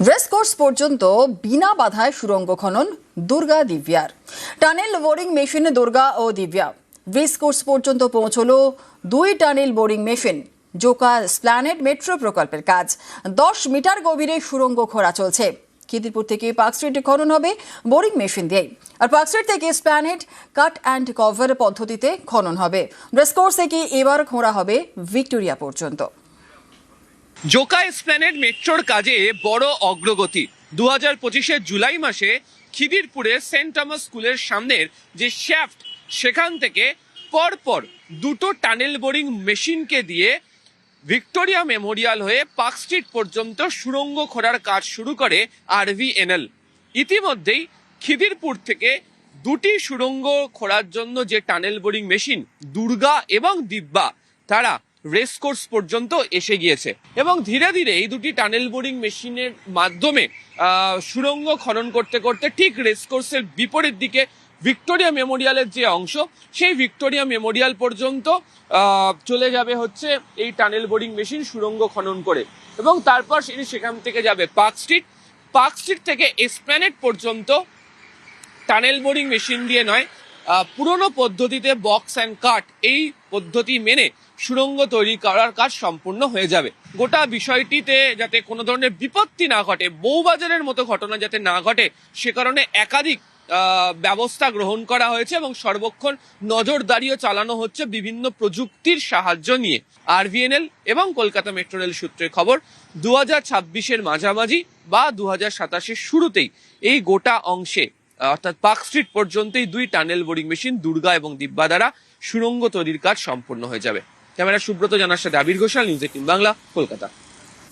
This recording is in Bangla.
রেসকোর্স পর্যন্ত বিনা বাধায় সুড়ঙ্গ খনন দুর্গা দিব্যার। টানেল বোরিং মেশিনে দুর্গা ও দিব্যা রেসকোর্স পর্যন্ত পৌঁছলো 2 tunnel boring machine. Joka Esplanade metro প্রকল্পের কাজ 10 মিটার গভীরে সুড়ঙ্গ খোঁড়া চলছে। খিদিরপুর থেকে পার্ক স্ট্রিটে খনন হবে বোরিং মেশিন দিয়ে, আর পার্ক স্ট্রিট থেকে স্প্ল্যানেড কাট অ্যান্ড কভার পদ্ধতিতে খনন হবে। রেসকোর্স থেকে এবার খোঁড়া হবে ভিক্টোরিয়া পর্যন্ত। জোকা এসপ্ল্যানেড মেট্রোর কাজে বড় অগ্রগতি। 2025-এর জুলাই মাসে খিদিরপুরে সেন্ট টমাস স্কুলের সামনের যে শ্যাফট, সেখান থেকে পরপর 2টো টানেল বোরিং মেশিনকে দিয়ে ভিক্টোরিয়া মেমোরিয়াল হয়ে পার্ক স্ট্রিট পর্যন্ত সুড়ঙ্গ খোঁড়ার কাজ শুরু করে RVNL। ইতিমধ্যেই খিদিরপুর থেকে 2টি সুড়ঙ্গ খোঁড়ার জন্য যে টানেল বোরিং মেশিন দুর্গা এবং দিব্যা, তারা রেসকোর্স পর্যন্ত এসে গিয়েছে এবং ধীরে ধীরে এই 2টি টানেল বোরিং মেশিনের মাধ্যমে সুড়ঙ্গ খনন করতে করতে ঠিক রেসকোর্সের বিপরীত দিকে ভিক্টোরিয়া মেমোরিয়ালের যে অংশ, সেই ভিক্টোরিয়া মেমোরিয়াল পর্যন্ত চলে যাবে হচ্ছে এই টানেল বোরিং মেশিন সুড়ঙ্গ খনন করে, এবং তারপর সেখান থেকে যাবে পার্ক স্ট্রিট থেকে এসপ্ল্যানেড পর্যন্ত টানেল বোরিং মেশিন দিয়ে নয়, পুরনো পদ্ধতিতে বক্স অ্যান্ড কাট এই পদ্ধতি মেনে সুড়ঙ্গ তৈরি করার কাজ সম্পূর্ণ হয়ে যাবে। গোটা বিষয়টিতে যাতে কোনো ধরনের বিপত্তি না ঘটে, বউবাজারের মতো ঘটনা যাতে না ঘটে, সে কারণে একাধিক ব্যবস্থা গ্রহণ করা হয়েছে এবং সর্বক্ষণ নজরদারিও চালানো হচ্ছে বিভিন্ন প্রযুক্তির সাহায্য নিয়ে। RVNL এবং কলকাতা মেট্রো রেল সূত্রে খবর, 2026-এর মাঝামাঝি বা 2027-এর শুরুতেই এই গোটা অংশে অর্থাৎ পার্ক স্ট্রিট পর্যন্তই 2 টানেল বোরিং মেশিন দুর্গা এবং দিব্যা দ্বারা সুড়ঙ্গ তৈরির কাজ সম্পূর্ণ হয়ে যাবে। ক্যামেরা সুব্রত জানার সাথে আবির ঘোষাল, নিউজ 18 বাংলা, কলকাতা।